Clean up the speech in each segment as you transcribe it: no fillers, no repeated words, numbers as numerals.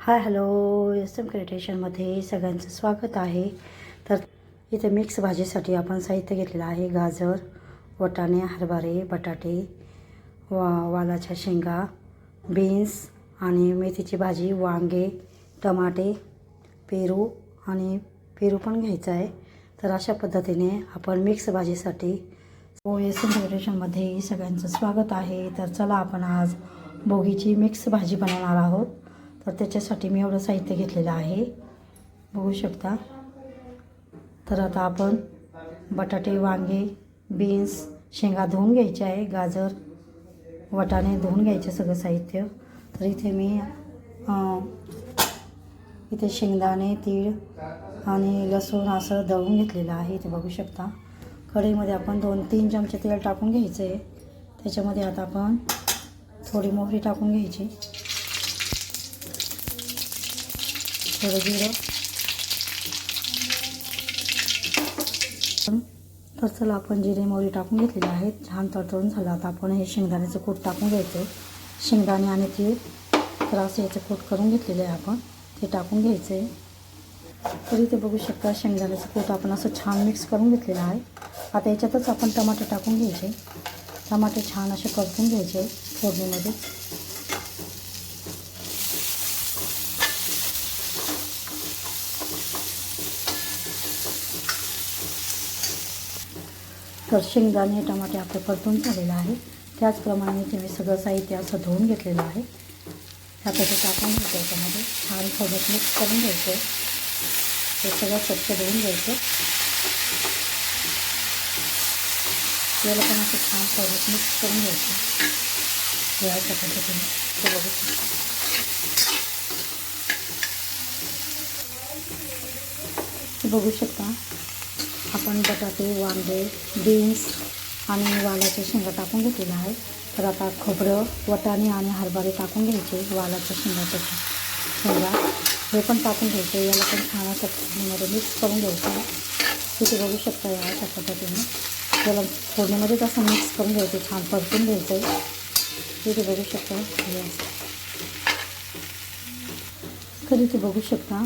Hi hello S M क्रिएटेशनमध्ये सगळ्यांचं स्वागत आहे. तर इथे मिक्स भाजीसाठी आपण साहित्य घेतलेलं आहे. गाजर, वाटाणे, हरभरे, बटाटे, वालाच्या शेंगा, बीन्स आणि मेथीची भाजी, वांगे, टमाटे, पेरू आणि पेरू पण घ्यायचं आहे. तर अशा पद्धतीने आपण मिक्स भाजीसाठी एस एम क्रिएटेशनमध्ये सगळ्यांचं स्वागत आहे. तर चला आपण आज भोगीची मिक्स भाजी बनवणार आहोत. तर त्याच्यासाठी मी एवढं साहित्य घेतलेलं आहे, बघू शकता. तर आता आपण बटाटे, वांगे, बीन्स, शेंगा धुवून घ्यायचे आहे. गाजर, वाटाणे धुवून घ्यायचे सगळं साहित्य. तर इथे मी इथे शेंगदाणे, तीळ आणि लसूण असं दळून घेतलेलं आहे. इथे बघू शकता. कढईमध्ये आपण 2-3 चमचे तेल टाकून घ्यायचं आहे. त्याच्यामध्ये आता आपण थोडी मोहरी टाकून घ्यायची, थोडं जिरं. तर चला आपण जिरे मोहरी टाकून घेतलेले आहेत. छान तडतडून झालं. आता आपण हे शेंगदाण्याचं कूट टाकून घ्यायचं. शेंगदाणे आणि तीळ तर असं याचं कूट करून घेतलेलं आहे आपण, ते टाकून घ्यायचं आहे. तर इथे बघू शकता शेंगदाण्याचं कूट आपण असं छान मिक्स करून घेतलेलं आहे. आता याच्यातच आपण टमाटे टाकून घ्यायचे. टमाटे छान असे परतून घ्यायचे फोडणीमध्ये. तर शेंगदाणे टमाटे आपले परतून झालेलं आहे. त्याचप्रमाणे ते मी सगळं साहित्य असं धुवून घेतलेलं आहे. त्यासाठी टाकून घ्यायचं. याच्यामध्ये छान थोडं मिक्स करून घ्यायचं. ते सगळं स्वच्छ धुवून घ्यायचं. याला पण असं छान थोडं मिक्स करून घ्यायचं. याच्या पद्धतीने ते बघू शकता. बघू शकता आपण बटाटे, वांगे, बीन्स आणि वालाच्या शेंगा टाकून घेतलेल्या आहे. तर आता खोबरं, वाटाणे आणि हरभरे टाकून घ्यायचे. वालाच्या शेंगाच्या शेंगा हे पण टाकून घ्यायचे. याला पण छान असं फोडणीमध्ये मिक्स करून घ्यायचं. तिथे बघू शकता या अशा पद्धतीने याला फोडणीमध्येच असं मिक्स करून घ्यायचं, छान परतून घ्यायचं. तिथे बघू शकता. तर इथे बघू शकता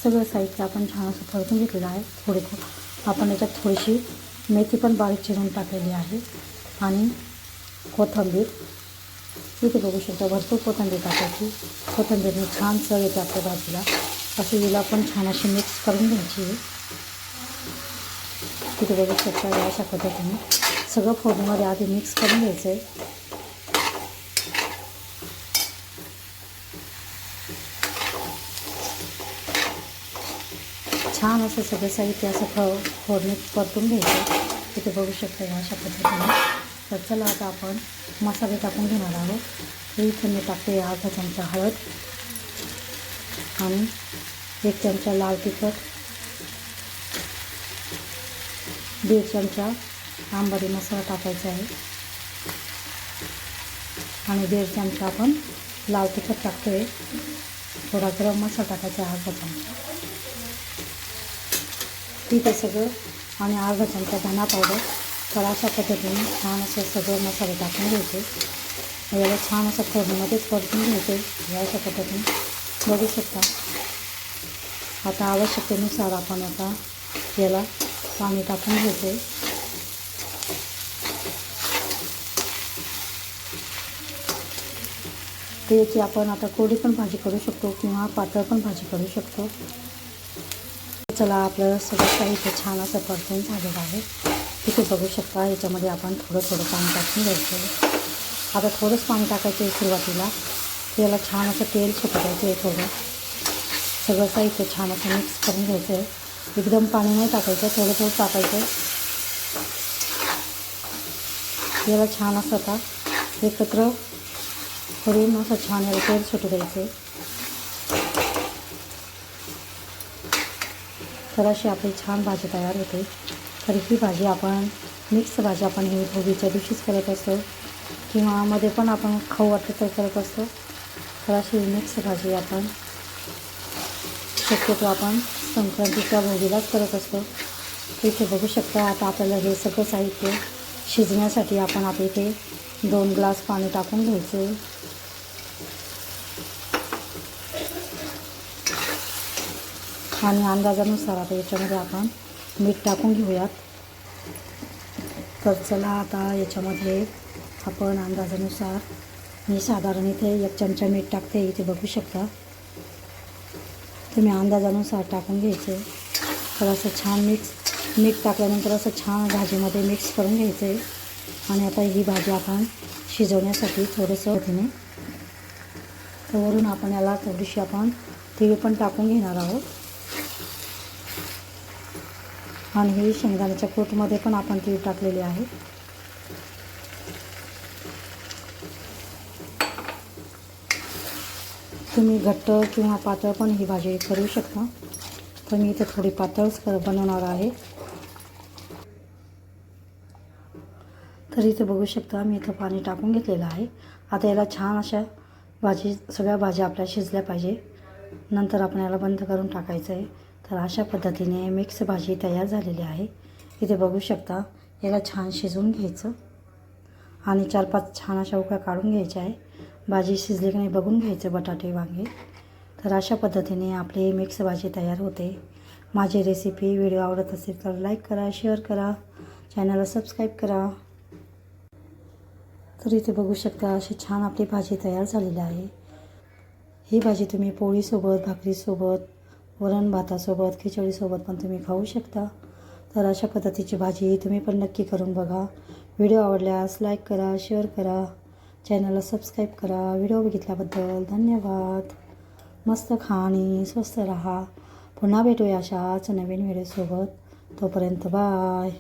सगळं साहित्य आपण छान असं परतून घेतलेलं आहे. थोडे आपण याच्यात थोडीशी मेथी पण बारीक चिरून टाकलेली आहे आणि कोथिंबीर. इथे बघू शकता भरपूर कोथिंबीर टाकायची. कोथिंबीरने छान चव येते आपल्या भाजीला. अशी हिला पण छान अशी मिक्स करून घ्यायची आहे. तिथे बघू शकता या अशा पद्धतीने सगळं फोडणीमध्ये आधी मिक्स करून घ्यायचं आहे. छान असं सगळं साहित्य असं फोडणीत परतून घ्यायचं. तिथे बघू शकता या अशा पद्धतीने. तर चला आता आपण मसाले टाकून घेणार आहोत. तर इथे मी टाकते अर्धा चमचा हळद आणि 1 चमचा लाल तिखट, 1.5 चमचा आंबाडी मसाला टाकायचा आहे आणि 1.5 चमचा आपण लाल तिखट टाकतो आहे. थोडा गरम मसाला टाकायचा आहे अर्धा चमचा. ठीक आहे सगळं. आणि अर्धा चमचा धना पावडर. तर अशा पद्धतीने छान असं सगळं मसाले टाकून घ्यायचे. याला छान असं फोडणीमध्येच परतून घ्यायचे. या अशा पद्धतीने बघू शकता. आता आवश्यकतेनुसार आपण आता याला पाणी टाकून घ्यायचे. तर याची आपण आता कोरडी पण भाजी करू शकतो किंवा पातळ पण भाजी करू शकतो. चला आपलं सगळं साहित्य छान असं परतून झालेलं आहे. तिथे बघू शकता याच्यामध्ये आपण थोडं थोडं पाणी टाकून घ्यायचं. आता थोडंच पाणी टाकायचं आहे सुरुवातीला. याला छान असं तेल सुटायचं आहे. थोडं सगळं साहित्य छान असं मिक्स करून घ्यायचं आहे. एकदम पाणी नाही टाकायचं, थोडं थोडं टाकायचं. याला छान असं आता एकत्र करून असं छान याला तेल सुटू द्यायचं आहे. तर अशी आपली छान भाजी तयार होते. तर ही भाजी आपण मिक्स भाजी आपण ही भोगीच्या दिवशीच करत असतो किंवा मध्ये पण आपण खाऊ वाटतं तर करत असतो. तर अशी मिक्स भाजी आपण शक्यतो आपण संक्रांतीच्या भोगीलाच करत असतो. इथे बघू शकता आता आपल्याला हे सगळं साहित्य शिजण्यासाठी आपण आता इथे 2 ग्लास पाणी टाकून घ्यायचं. आणि अंदाजानुसार आता याच्यामध्ये आपण मीठ टाकून घेऊयात. तर चला आता याच्यामध्ये आपण अंदाजानुसार, मी साधारण इथे 1 चमचा मीठ टाकते, इथे बघू शकता. तुम्ही अंदाजानुसार टाकून घ्यायचे. तर असं छान मीठ टाकल्यानंतर असं छान भाजीमध्ये मिक्स करून घ्यायचं आहे. आणि आता ही भाजी आपण शिजवण्यासाठी थोडंसं तिने, तर वरून आपण याला थोडीशी आपण तीळ पण टाकून घेणार आहोत. आणि ही शेंगदाण्याच्या कूटमध्ये पण आपण तीळ टाकलेली आहे. तुम्ही घट्ट किंवा पातळ पण ही भाजी करू शकता. तर मी इथे थोडी पातळच बनवणार आहे. तर इथे बघू शकता मी इथं पाणी टाकून घेतलेलं आहे. आता याला छान अशा सगळ्या भाज्या आपल्या शिजल्या पाहिजे. नंतर आपण याला बंद करून टाकायचं आहे. तर अशा पद्धतीने मिक्स भाजी तयार झालेली आहे. इथे बघू शकता. याला छान शिजवून घ्यायचं आणि 4-5 छान अशा उकळ्या काढून घ्यायच्या आहे. भाजी शिजली की नाही बघून घ्यायचं, बटाटे वांगे. तर अशा पद्धतीने आपली मिक्स भाजी तयार होते. माझी रेसिपी व्हिडिओ आवडत असेल तर लाईक करा, शेअर करा, चॅनलला सबस्क्राईब करा. तर इथे बघू शकता अशी छान आपली भाजी तयार झालेली आहे. ही भाजी तुम्ही पोळीसोबत, भाकरीसोबत, वरण भातासोबत, खिचडीसोबत पण तुम्ही खाऊ शकता. तर अशा पद्धतीची भाजी तुम्ही पण नक्की करून बघा. व्हिडिओ आवडल्यास लाईक करा, शेअर करा, चॅनलला सबस्क्राईब करा. व्हिडिओ बघितल्याबद्दल धन्यवाद. मस्त खा आणि स्वस्त राहा. पुन्हा भेटूया अशाच नवीन व्हिडिओसोबत. तोपर्यंत बाय.